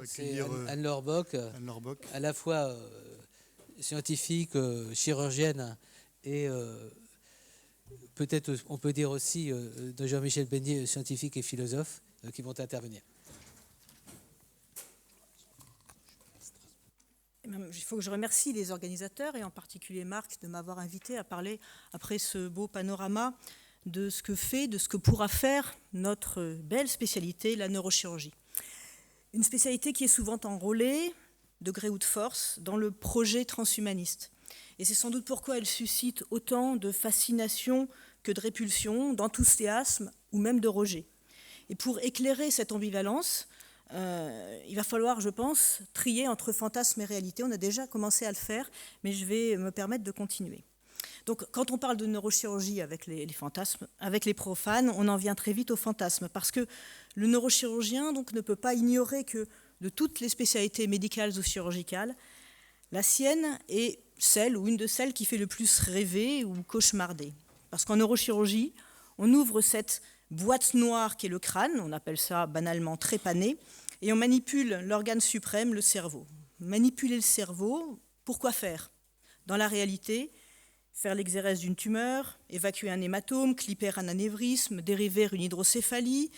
accueillir Anne-Laure Bock, à la fois scientifique, chirurgienne et peut-être on peut dire aussi de Jean-Michel Beignet, scientifique et philosophe, qui vont intervenir. Il faut que je remercie les organisateurs et en particulier Marc de m'avoir invité à parler après ce beau panorama de ce que fait, de ce que pourra faire notre belle spécialité, la neurochirurgie. Une spécialité qui est souvent enrôlée, de gré ou de force, dans le projet transhumaniste. Et c'est sans doute pourquoi elle suscite autant de fascination que de répulsion, d'enthousiasme ou même de rejet. Et pour éclairer cette ambivalence, il va falloir, je pense, trier entre fantasme et réalité. On a déjà commencé à le faire, mais je vais me permettre de continuer. Donc, quand on parle de neurochirurgie avec les fantasmes, avec les profanes, on en vient très vite au fantasme, parce que le neurochirurgien donc, ne peut pas ignorer que de toutes les spécialités médicales ou chirurgicales, la sienne est celle ou une de celles qui fait le plus rêver ou cauchemarder. Parce qu'en neurochirurgie, on ouvre cette boîte noire qui est le crâne, on appelle ça banalement trépané, et on manipule l'organe suprême, le cerveau. Manipuler le cerveau, pourquoi faire? Dans la réalité, faire l'exérèse d'une tumeur, évacuer un hématome, clipper un anévrisme, dériver une hydrocéphalie,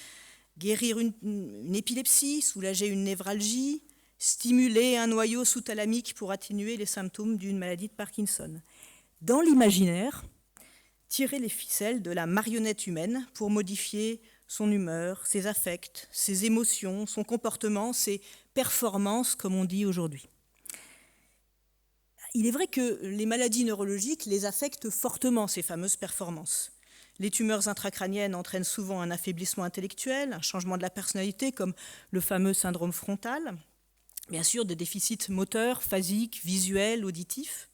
guérir une épilepsie, soulager une névralgie, stimuler un noyau sous-thalamique pour atténuer les symptômes d'une maladie de Parkinson. Dans l'imaginaire, tirer les ficelles de la marionnette humaine pour modifier son humeur, ses affects, ses émotions, son comportement, ses performances, comme on dit aujourd'hui. Il est vrai que les maladies neurologiques les affectent fortement, ces fameuses performances. Les tumeurs intracrâniennes entraînent souvent un affaiblissement intellectuel, un changement de la personnalité, comme le fameux syndrome frontal. Bien sûr, des déficits moteurs, phasiques, visuels, auditifs.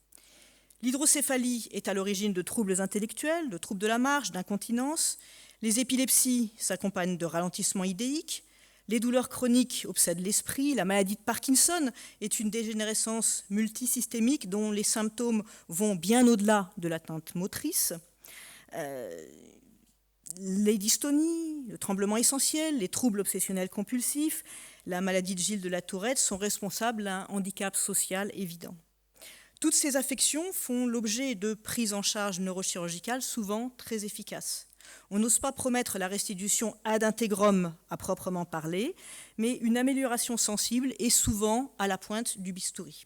L'hydrocéphalie est à l'origine de troubles intellectuels, de troubles de la marche, d'incontinence. Les épilepsies s'accompagnent de ralentissements idéiques. Les douleurs chroniques obsèdent l'esprit. La maladie de Parkinson est une dégénérescence multisystémique dont les symptômes vont bien au-delà de l'atteinte motrice. Les dystonies, le tremblement essentiel, les troubles obsessionnels compulsifs, la maladie de Gilles de la Tourette sont responsables d'un handicap social évident. Toutes ces affections font l'objet de prises en charge neurochirurgicales souvent très efficaces. On n'ose pas promettre la restitution ad integrum à proprement parler, mais une amélioration sensible est souvent à la pointe du bistouri.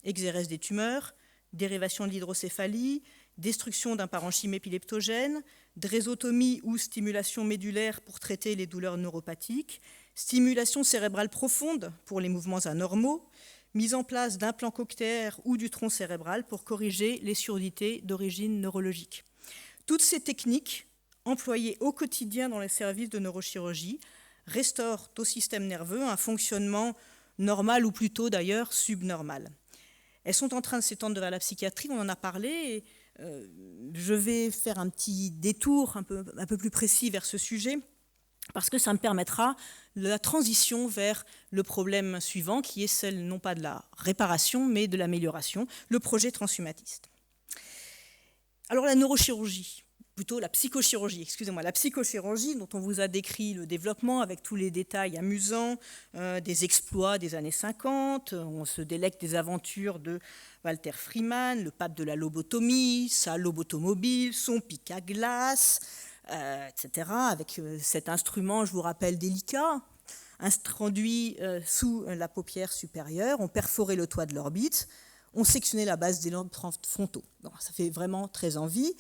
Exérèse des tumeurs, dérivation de l'hydrocéphalie, destruction d'un parenchyme épileptogène, drésotomie ou stimulation médulaire pour traiter les douleurs neuropathiques, stimulation cérébrale profonde pour les mouvements anormaux, mise en place d'implants cochléaires ou du tronc cérébral pour corriger les surdités d'origine neurologique. Toutes ces techniques, employées au quotidien dans les services de neurochirurgie, restaurent au système nerveux un fonctionnement normal ou plutôt d'ailleurs subnormal. Elles sont en train de s'étendre vers la psychiatrie, on en a parlé, et je vais faire un petit détour un peu plus précis vers ce sujet, parce que ça me permettra la transition vers le problème suivant, qui est celle non pas de la réparation, mais de l'amélioration, le projet transhumaniste. Alors la neurochirurgie, plutôt la psychochirurgie, la psychochirurgie dont on vous a décrit le développement avec tous les détails amusants des exploits des années 50, on se délecte des aventures de Walter Freeman, le pape de la lobotomie, sa lobotomobile, son pic à glace, etc. Avec cet instrument, je vous rappelle, délicat, introduit sous la paupière supérieure, on perforait le toit de l'orbite, on sectionnait la base des lobes frontaux. Bon, ça fait vraiment très envie.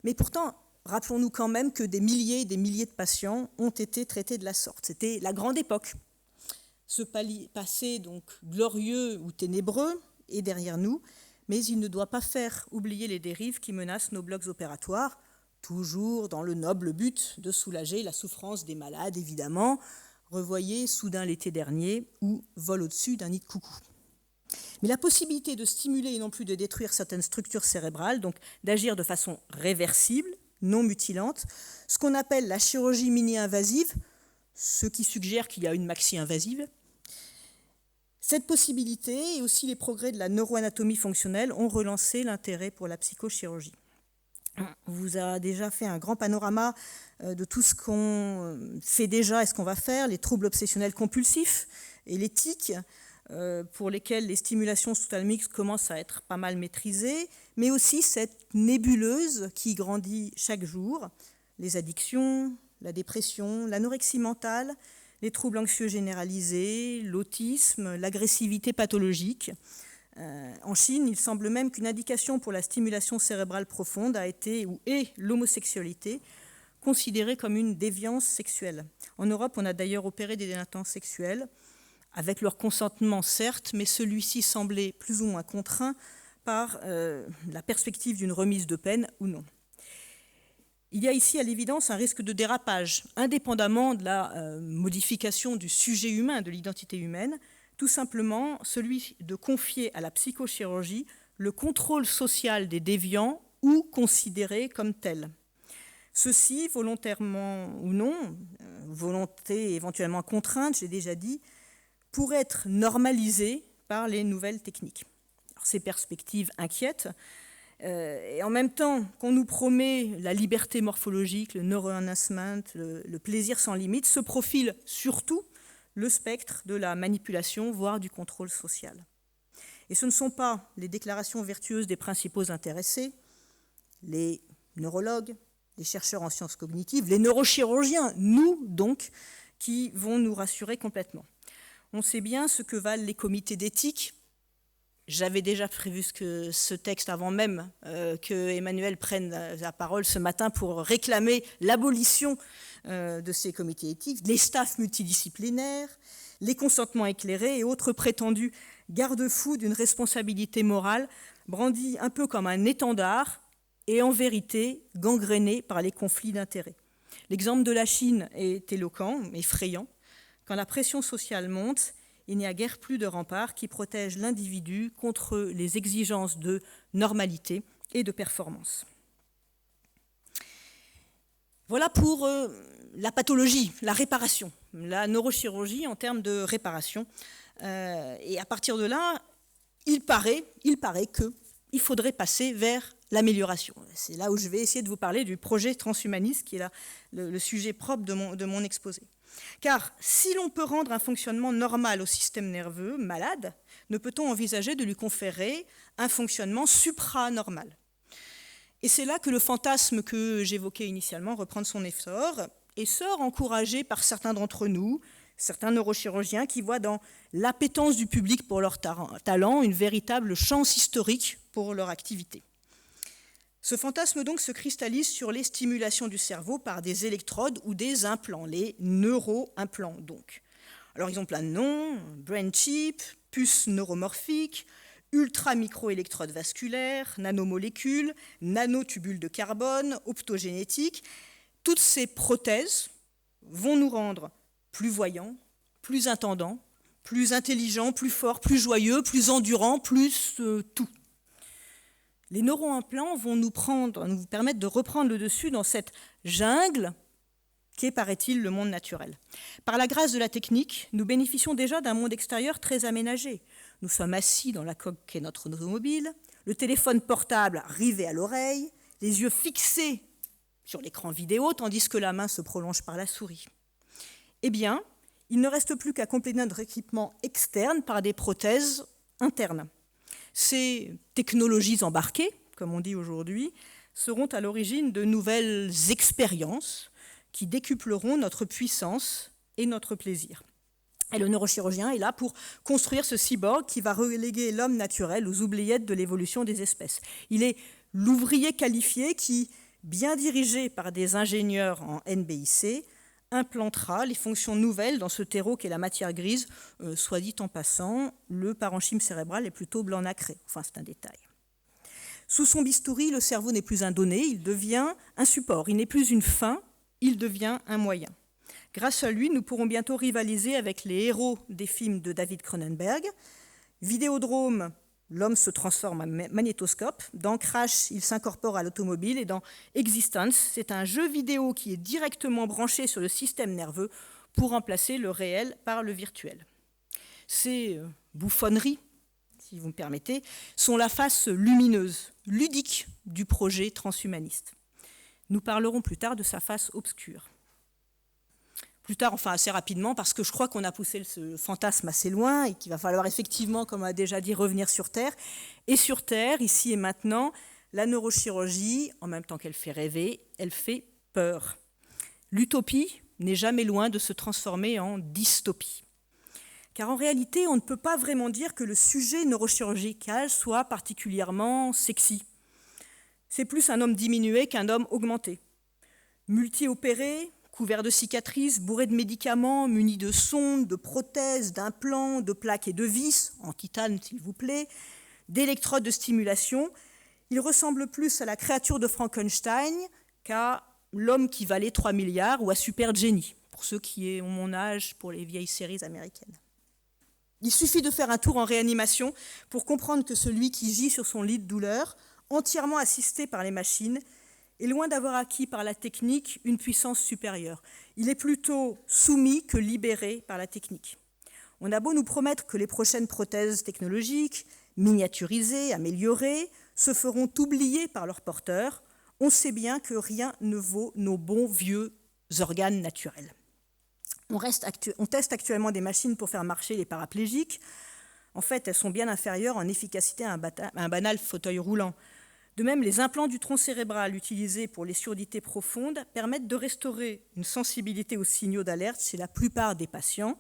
Mais pourtant, rappelons-nous quand même que des milliers et des milliers de patients ont été traités de la sorte. C'était la grande époque. Ce passé donc glorieux ou ténébreux est derrière nous, mais il ne doit pas faire oublier les dérives qui menacent nos blocs opératoires, toujours dans le noble but de soulager la souffrance des malades, évidemment. Revoyez Soudain l'été dernier ou Vol au-dessus d'un nid de coucou. Mais la possibilité de stimuler et non plus de détruire certaines structures cérébrales, donc d'agir de façon réversible, non mutilante, ce qu'on appelle la chirurgie mini-invasive, ce qui suggère qu'il y a une maxi-invasive. Cette possibilité et aussi les progrès de la neuroanatomie fonctionnelle ont relancé l'intérêt pour la psychochirurgie. On vous a déjà fait un grand panorama de tout ce qu'on fait déjà et ce qu'on va faire, les troubles obsessionnels compulsifs et l'éthique, pour lesquels les stimulations sous-thalamiques commencent à être pas mal maîtrisées, mais aussi cette nébuleuse qui grandit chaque jour, les addictions, la dépression, l'anorexie mentale, les troubles anxieux généralisés, l'autisme, l'agressivité pathologique. En Chine, il semble même qu'une indication pour la stimulation cérébrale profonde a été ou est l'homosexualité, considérée comme une déviance sexuelle. En Europe, on a d'ailleurs opéré des délinquants sexuels, avec leur consentement certes, mais celui-ci semblait plus ou moins contraint par la perspective d'une remise de peine ou non. Il y a ici à l'évidence un risque de dérapage, indépendamment de la modification du sujet humain, de l'identité humaine, tout simplement celui de confier à la psychochirurgie le contrôle social des déviants ou considérés comme tels. Ceci, volontairement ou non, volonté éventuellement contrainte, j'ai déjà dit, pour être normalisé par les nouvelles techniques. Alors, ces perspectives inquiètent, et en même temps qu'on nous promet la liberté morphologique, le neuroenhancement, le plaisir sans limite, se profile surtout le spectre de la manipulation, voire du contrôle social. Et ce ne sont pas les déclarations vertueuses des principaux intéressés, les neurologues, les chercheurs en sciences cognitives, les neurochirurgiens, nous donc, qui vont nous rassurer complètement. On sait bien ce que valent les comités d'éthique. J'avais déjà prévu ce texte avant même que Emmanuel prenne la parole ce matin pour réclamer l'abolition de ces comités éthiques, les staffs multidisciplinaires, les consentements éclairés et autres prétendus garde-fous d'une responsabilité morale brandis un peu comme un étendard et en vérité gangrénés par les conflits d'intérêts. L'exemple de la Chine est éloquent, effrayant. Quand la pression sociale monte, il n'y a guère plus de rempart qui protège l'individu contre les exigences de normalité et de performance. Voilà pour la pathologie, la réparation, la neurochirurgie en termes de réparation. Et à partir de là, il paraît qu'il faudrait passer vers l'amélioration. C'est là où je vais essayer de vous parler du projet transhumaniste, qui est le sujet propre de mon exposé. Car si l'on peut rendre un fonctionnement normal au système nerveux malade, ne peut-on envisager de lui conférer un fonctionnement supranormal ? Et c'est là que le fantasme que j'évoquais initialement reprend son essor encouragé par certains d'entre nous, certains neurochirurgiens qui voient dans l'appétence du public pour leur talent une véritable chance historique pour leur activité. Ce fantasme donc se cristallise sur les stimulations du cerveau par des électrodes ou des implants, les neuro-implants donc. Alors ils ont plein de noms, brain chip, puces neuromorphiques, ultra-micro-électrodes vasculaires, nanomolécules, nanotubules de carbone, optogénétiques. Toutes ces prothèses vont nous rendre plus voyants, plus intendants, plus intelligents, plus forts, plus joyeux, plus endurants, plus tout. Les neuroimplants vont nous permettre de reprendre le dessus dans cette jungle qu'est, paraît-il, le monde naturel. Par la grâce de la technique, nous bénéficions déjà d'un monde extérieur très aménagé. Nous sommes assis dans la coque qu'est notre automobile, le téléphone portable rivé à l'oreille, les yeux fixés sur l'écran vidéo, tandis que la main se prolonge par la souris. Eh bien, il ne reste plus qu'à compléter notre équipement externe par des prothèses internes. Ces technologies embarquées, comme on dit aujourd'hui, seront à l'origine de nouvelles expériences qui décupleront notre puissance et notre plaisir. Et le neurochirurgien est là pour construire ce cyborg qui va reléguer l'homme naturel aux oubliettes de l'évolution des espèces. Il est l'ouvrier qualifié qui, bien dirigé par des ingénieurs en NBIC, implantera les fonctions nouvelles dans ce terreau qu'est la matière grise. Soit dit en passant, le parenchyme cérébral est plutôt blanc nacré. Enfin, c'est un détail. Sous son bistouri, le cerveau n'est plus un donné, il devient un support. Il n'est plus une fin, il devient un moyen. Grâce à lui, nous pourrons bientôt rivaliser avec les héros des films de David Cronenberg. Vidéodrome, l'homme se transforme en magnétoscope. Dans Crash, il s'incorpore à l'automobile. Et dans Existence, c'est un jeu vidéo qui est directement branché sur le système nerveux pour remplacer le réel par le virtuel. Ces bouffonneries, si vous me permettez, sont la face lumineuse, ludique du projet transhumaniste. Nous parlerons plus tard de sa face obscure. plus tard, enfin assez rapidement, parce que je crois qu'on a poussé ce fantasme assez loin et qu'il va falloir effectivement, comme on a déjà dit, revenir sur Terre. Et sur Terre, ici et maintenant, la neurochirurgie, en même temps qu'elle fait rêver, elle fait peur. L'utopie n'est jamais loin de se transformer en dystopie. Car en réalité, on ne peut pas vraiment dire que le sujet neurochirurgical soit particulièrement sexy. C'est plus un homme diminué qu'un homme augmenté. Multi-opéré, couvert de cicatrices, bourré de médicaments, muni de sondes, de prothèses, d'implants, de plaques et de vis, en titane s'il vous plaît, d'électrodes de stimulation, il ressemble plus à la créature de Frankenstein qu'à l'homme qui valait 3 milliards ou à Super Jenny, pour ceux qui ont mon âge pour les vieilles séries américaines. Il suffit de faire un tour en réanimation pour comprendre que celui qui gît sur son lit de douleur, entièrement assisté par les machines, est loin d'avoir acquis par la technique une puissance supérieure. Il est plutôt soumis que libéré par la technique. On a beau nous promettre que les prochaines prothèses technologiques, miniaturisées, améliorées, se feront oublier par leurs porteurs, on sait bien que rien ne vaut nos bons vieux organes naturels. On teste actuellement des machines pour faire marcher les paraplégiques. En fait, elles sont bien inférieures en efficacité à un banal fauteuil roulant. De même, les implants du tronc cérébral utilisés pour les surdité profondes permettent de restaurer une sensibilité aux signaux d'alerte chez la plupart des patients,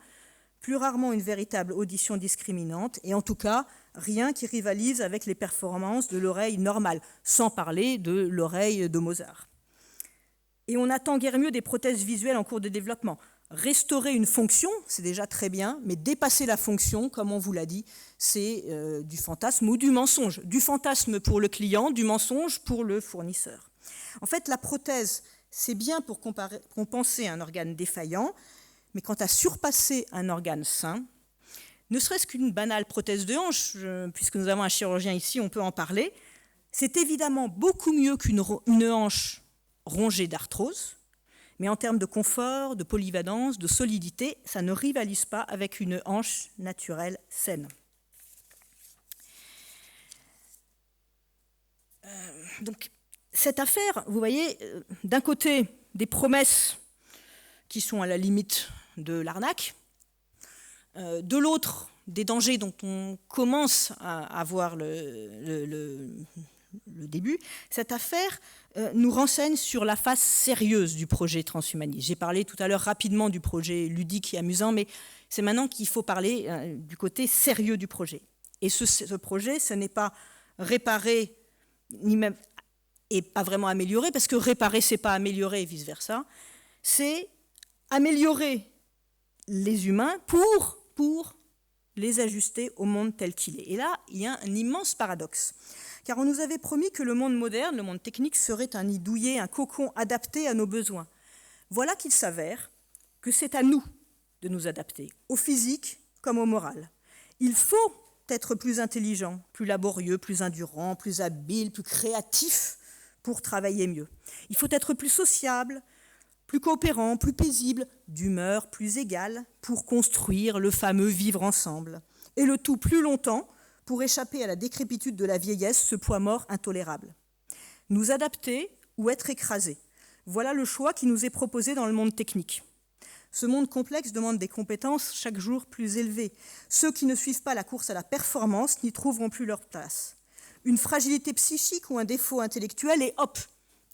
plus rarement une véritable audition discriminante, et en tout cas, rien qui rivalise avec les performances de l'oreille normale, sans parler de l'oreille de Mozart. Et on attend guère mieux des prothèses visuelles en cours de développement. Restaurer une fonction, c'est déjà très bien, mais dépasser la fonction, comme on vous l'a dit, c'est du fantasme ou du mensonge. Du fantasme pour le client, du mensonge pour le fournisseur. En fait, la prothèse, c'est bien pour compenser un organe défaillant, mais quant à surpasser un organe sain, ne serait-ce qu'une banale prothèse de hanche, puisque nous avons un chirurgien ici, on peut en parler, c'est évidemment beaucoup mieux qu'une hanche rongée d'arthrose, mais en termes de confort, de polyvalence, de solidité, ça ne rivalise pas avec une hanche naturelle saine. Donc, cette affaire, vous voyez, d'un côté, des promesses qui sont à la limite de l'arnaque, de l'autre, des dangers dont on commence à voir le début. Cette affaire nous renseigne sur la face sérieuse du projet transhumaniste. J'ai parlé tout à l'heure rapidement du projet ludique et amusant, mais c'est maintenant qu'il faut parler du côté sérieux du projet. Et ce projet, ce n'est pas réparer, ni même, et pas vraiment améliorer, parce que réparer, c'est pas améliorer et vice-versa, c'est améliorer les humains pour les ajuster au monde tel qu'il est. Et là, il y a un immense paradoxe. Car on nous avait promis que le monde moderne, le monde technique, serait un nid douillet, un cocon adapté à nos besoins. Voilà qu'il s'avère que c'est à nous de nous adapter, au physique comme au moral. Il faut être plus intelligent, plus laborieux, plus endurant, plus habile, plus créatif pour travailler mieux. Il faut être plus sociable, plus coopérant, plus paisible, d'humeur plus égale pour construire le fameux vivre ensemble. Et le tout plus longtemps pour échapper à la décrépitude de la vieillesse, ce poids mort intolérable. Nous adapter ou être écrasés. Voilà le choix qui nous est proposé dans le monde technique. Ce monde complexe demande des compétences chaque jour plus élevées. Ceux qui ne suivent pas la course à la performance n'y trouveront plus leur place. Une fragilité psychique ou un défaut intellectuel et hop,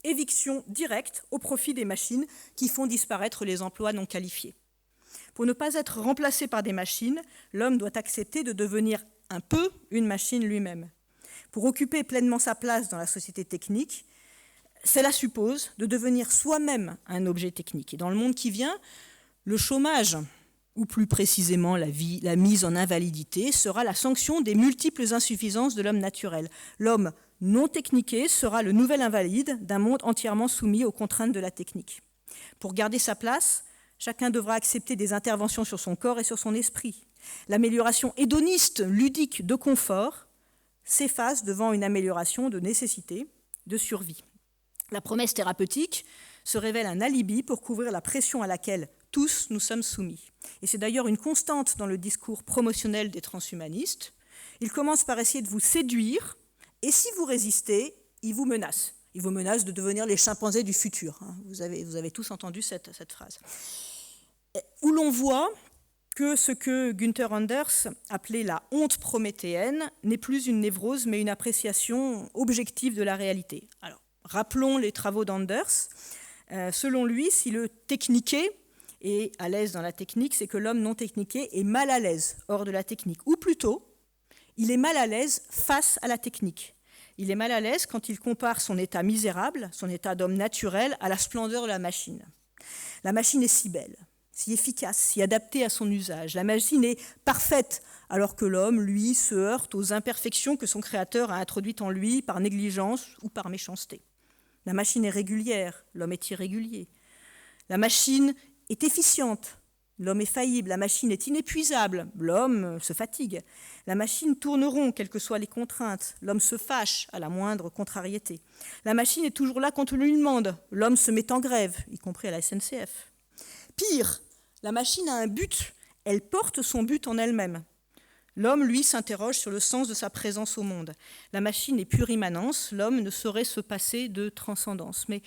éviction directe au profit des machines qui font disparaître les emplois non qualifiés. Pour ne pas être remplacé par des machines, l'homme doit accepter de devenir un peu une machine lui-même. Pour occuper pleinement sa place dans la société technique, cela suppose de devenir soi-même un objet technique. Et dans le monde qui vient, le chômage, ou plus précisément la mise en invalidité, sera la sanction des multiples insuffisances de l'homme naturel. L'homme non techniqué sera le nouvel invalide d'un monde entièrement soumis aux contraintes de la technique. Pour garder sa place, chacun devra accepter des interventions sur son corps et sur son esprit. L'amélioration hédoniste, ludique, de confort s'efface devant une amélioration de nécessité, de survie. La promesse thérapeutique se révèle un alibi pour couvrir la pression à laquelle tous nous sommes soumis. Et c'est d'ailleurs une constante dans le discours promotionnel des transhumanistes. Ils commencent par essayer de vous séduire, et si vous résistez, ils vous menacent. Ils vous menacent de devenir les chimpanzés du futur. Vous avez tous entendu cette phrase. où l'on voit que ce que Günther Anders appelait la honte prométhéenne n'est plus une névrose, mais une appréciation objective de la réalité. Alors, rappelons les travaux d'Anders. Selon lui, si le techniqué est à l'aise dans la technique, c'est que l'homme non techniqué est mal à l'aise hors de la technique. Ou plutôt, il est mal à l'aise face à la technique. Il est mal à l'aise quand il compare son état misérable, son état d'homme naturel, à la splendeur de la machine. La machine est si belle, si efficace, si adaptée à son usage. La machine est parfaite, alors que l'homme, lui, se heurte aux imperfections que son créateur a introduites en lui par négligence ou par méchanceté. La machine est régulière, l'homme est irrégulier. La machine est efficiente, l'homme est faillible. La machine est inépuisable, l'homme se fatigue. La machine tourne rond, quelles que soient les contraintes. L'homme se fâche à la moindre contrariété. La machine est toujours là quand on lui demande. L'homme se met en grève, y compris à la SNCF. Pire, la machine a un but, elle porte son but en elle-même. L'homme, lui, s'interroge sur le sens de sa présence au monde. La machine est pure immanence, l'homme ne saurait se passer de transcendance. Mais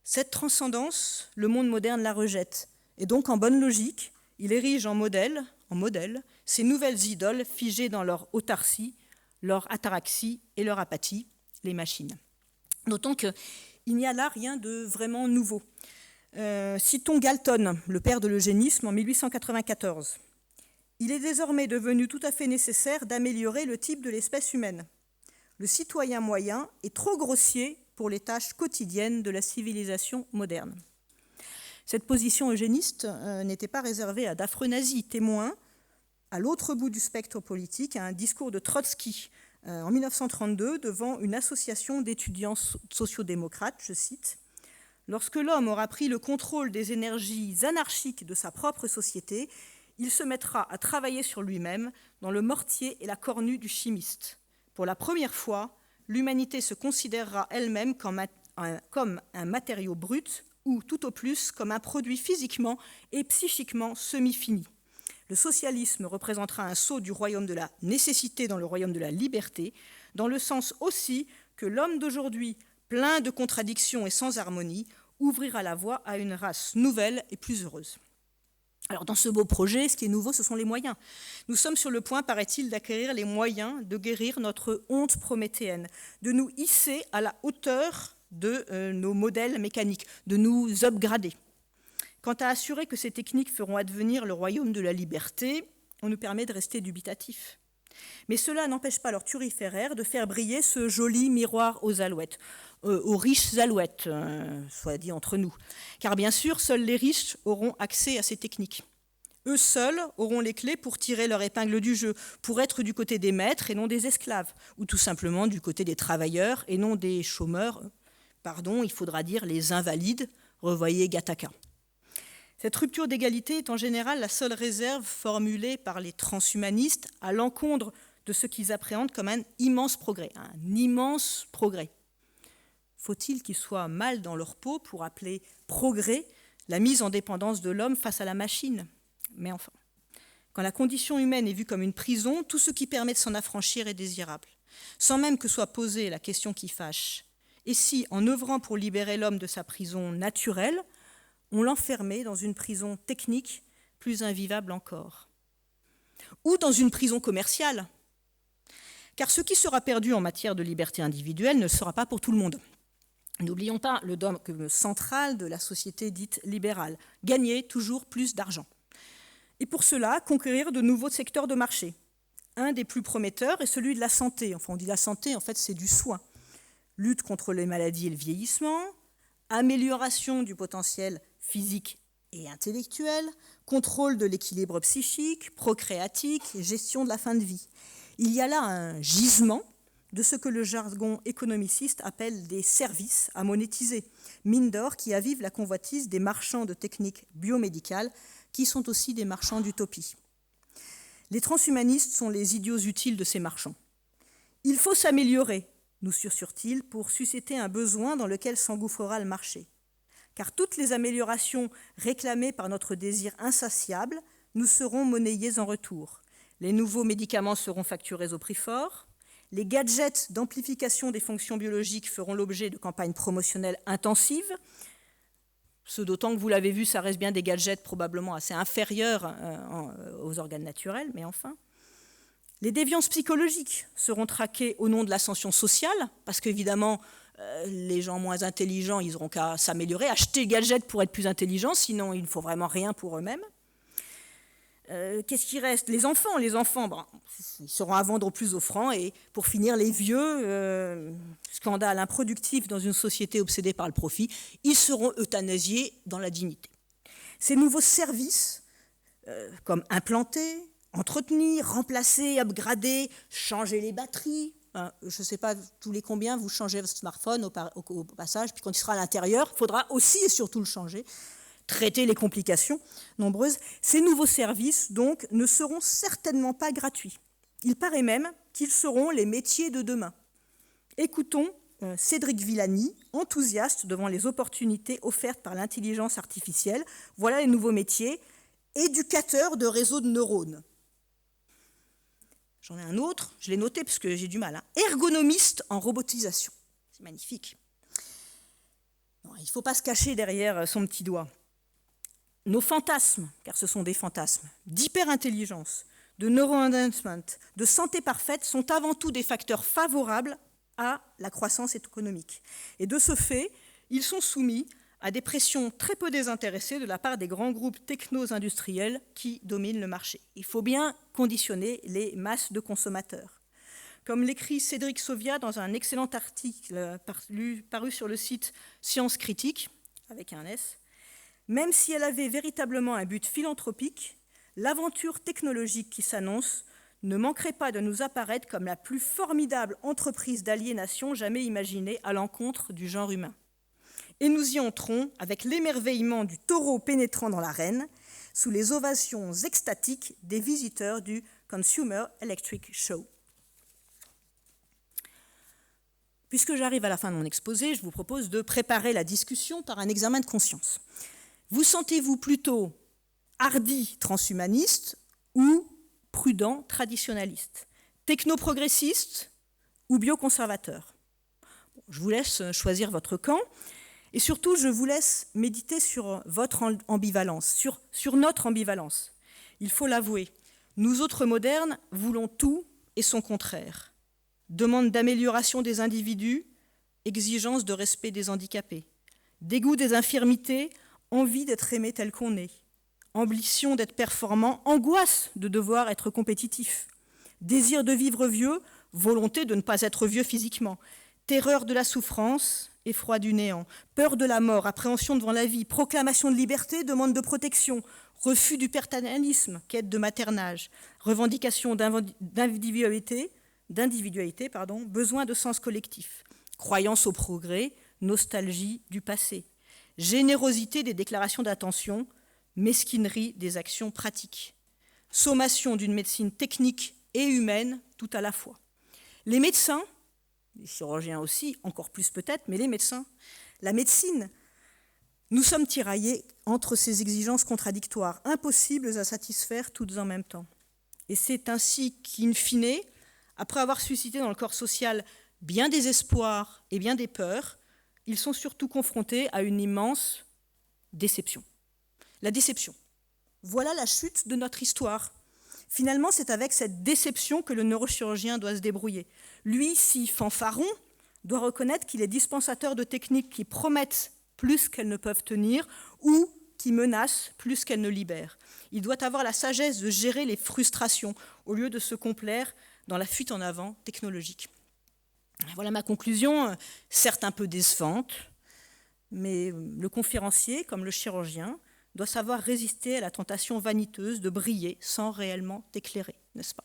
cette transcendance, le monde moderne la rejette. Et donc, en bonne logique, il érige en modèle, ces nouvelles idoles figées dans leur autarcie, leur ataraxie et leur apathie, les machines. Notons qu'il n'y a là rien de vraiment nouveau. Citons Galton, le père de l'eugénisme, en 1894. Il est désormais devenu tout à fait nécessaire d'améliorer le type de l'espèce humaine. Le citoyen moyen est trop grossier pour les tâches quotidiennes de la civilisation moderne. Cette position eugéniste n'était pas réservée à d'affreux nazis, témoins, à l'autre bout du spectre politique, à un discours de Trotsky en 1932 devant une association d'étudiants sociodémocrates, je cite, « Lorsque l'homme aura pris le contrôle des énergies anarchiques de sa propre société, il se mettra à travailler sur lui-même dans le mortier et la cornue du chimiste. Pour la première fois, l'humanité se considérera elle-même comme un matériau brut ou tout au plus comme un produit physiquement et psychiquement semi-fini. Le socialisme représentera un saut du royaume de la nécessité dans le royaume de la liberté, dans le sens aussi que l'homme d'aujourd'hui, plein de contradictions et sans harmonie, ouvrira la voie à une race nouvelle et plus heureuse. » Alors, dans ce beau projet, ce qui est nouveau, ce sont les moyens. Nous sommes sur le point, paraît-il, d'acquérir les moyens de guérir notre honte prométhéenne, de nous hisser à la hauteur de nos modèles mécaniques, de nous upgrader. Quant à assurer que ces techniques feront advenir le royaume de la liberté, on nous permet de rester dubitatifs. Mais cela n'empêche pas leur turiféraire de faire briller ce joli miroir aux alouettes, aux riches alouettes, soit dit entre nous. Car bien sûr, seuls les riches auront accès à ces techniques. Eux seuls auront les clés pour tirer leur épingle du jeu, pour être du côté des maîtres et non des esclaves, ou tout simplement du côté des travailleurs et non des chômeurs, pardon, il faudra dire les invalides, revoyez Gattaca. Cette rupture d'égalité est en général la seule réserve formulée par les transhumanistes à l'encontre de ce qu'ils appréhendent comme un immense progrès. Faut-il qu'ils soient mal dans leur peau pour appeler progrès la mise en dépendance de l'homme face à la machine? Mais enfin, quand la condition humaine est vue comme une prison, tout ce qui permet de s'en affranchir est désirable, sans même que soit posée la question qui fâche. Et si, en œuvrant pour libérer l'homme de sa prison naturelle, on l'enfermait dans une prison technique plus invivable encore? Ou dans une prison commerciale? Car ce qui sera perdu en matière de liberté individuelle ne sera pas pour tout le monde. N'oublions pas le dogme central de la société dite libérale, gagner toujours plus d'argent. Et pour cela, conquérir de nouveaux secteurs de marché. Un des plus prometteurs est celui de la santé. Enfin, on dit la santé, en fait, c'est du soin. Lutte contre les maladies et le vieillissement, amélioration du potentiel physique et intellectuel, contrôle de l'équilibre psychique, procréatique, gestion de la fin de vie. Il y a là un gisement de ce que le jargon économiciste appelle des services à monétiser, mine d'or qui avivent la convoitise des marchands de techniques biomédicales, qui sont aussi des marchands d'utopie. Les transhumanistes sont les idiots utiles de ces marchands. Il faut s'améliorer, nous susurrent-ils, pour susciter un besoin dans lequel s'engouffrera le marché. Car toutes les améliorations réclamées par notre désir insatiable nous seront monnayées en retour. Les nouveaux médicaments seront facturés au prix fort, les gadgets d'amplification des fonctions biologiques feront l'objet de campagnes promotionnelles intensives, Ce d'autant que vous l'avez vu, ça reste bien des gadgets probablement assez inférieurs aux organes naturels, mais enfin. Les déviances psychologiques seront traquées au nom de l'ascension sociale, parce qu'évidemment, les gens moins intelligents, ils n'auront qu'à s'améliorer, acheter le gadget pour être plus intelligents, sinon il ne faut vraiment rien pour eux-mêmes. Qu'est-ce qui reste? Les enfants, bon, ils seront à vendre au plus offrant. Et pour finir, les vieux, scandale improductif dans une société obsédée par le profit, ils seront euthanasiés dans la dignité. Ces nouveaux services, comme implanter, entretenir, remplacer, upgrader, changer les batteries, je ne sais pas tous les combien vous changez votre smartphone au passage, puis quand il sera à l'intérieur, il faudra aussi et surtout le changer. Traiter les complications nombreuses. Ces nouveaux services, donc, ne seront certainement pas gratuits. Il paraît même qu'ils seront les métiers de demain. Écoutons Cédric Villani, enthousiaste devant les opportunités offertes par l'intelligence artificielle. Voilà les nouveaux métiers. Éducateur de réseaux de neurones. J'en ai un autre, je l'ai noté parce que j'ai du mal. Ergonomiste en robotisation. C'est magnifique. Non, il ne faut pas se cacher derrière son petit doigt. Nos fantasmes, car ce sont des fantasmes, d'hyper-intelligence, de neuro-enhancement, de santé parfaite sont avant tout des facteurs favorables à la croissance économique. Et de ce fait, ils sont soumis à des pressions très peu désintéressées de la part des grands groupes techno-industriels qui dominent le marché. Il faut bien conditionner les masses de consommateurs. Comme l'écrit Cédric Sauvia dans un excellent article paru sur le site Science Critique, avec un S, même si elle avait véritablement un but philanthropique, l'aventure technologique qui s'annonce ne manquerait pas de nous apparaître comme la plus formidable entreprise d'aliénation jamais imaginée à l'encontre du genre humain. Et nous y entrons avec l'émerveillement du taureau pénétrant dans l'arène, sous les ovations extatiques des visiteurs du Consumer Electric Show. Puisque j'arrive à la fin de mon exposé, je vous propose de préparer la discussion par un examen de conscience. Vous sentez-vous plutôt hardi transhumaniste ou prudent traditionnaliste? Technoprogressiste ou bioconservateur? Je vous laisse choisir votre camp et surtout je vous laisse méditer sur votre ambivalence, sur notre ambivalence. Il faut l'avouer, nous autres modernes voulons tout et son contraire. Demande d'amélioration des individus, exigence de respect des handicapés, dégoût des infirmités, envie d'être aimé tel qu'on est, ambition d'être performant, angoisse de devoir être compétitif, désir de vivre vieux, volonté de ne pas être vieux physiquement, terreur de la souffrance, effroi du néant, peur de la mort, appréhension devant la vie, proclamation de liberté, demande de protection, refus du paternalisme, quête de maternage, revendication d'individualité, besoin de sens collectif, croyance au progrès, nostalgie du passé, générosité des déclarations d'intention, mesquinerie des actions pratiques, sommation d'une médecine technique et humaine tout à la fois. Les médecins, les chirurgiens aussi, encore plus peut-être, mais les médecins, la médecine, nous sommes tiraillés entre ces exigences contradictoires, impossibles à satisfaire toutes en même temps. Et c'est ainsi qu'in fine, après avoir suscité dans le corps social bien des espoirs et bien des peurs, ils sont surtout confrontés à une immense déception. La déception. Voilà la chute de notre histoire. Finalement, c'est avec cette déception que le neurochirurgien doit se débrouiller. Lui, si fanfaron, doit reconnaître qu'il est dispensateur de techniques qui promettent plus qu'elles ne peuvent tenir ou qui menacent plus qu'elles ne libèrent. Il doit avoir la sagesse de gérer les frustrations au lieu de se complaire dans la fuite en avant technologique. Voilà ma conclusion, certes un peu décevante, mais le conférencier, comme le chirurgien, doit savoir résister à la tentation vaniteuse de briller sans réellement éclairer, n'est-ce pas ?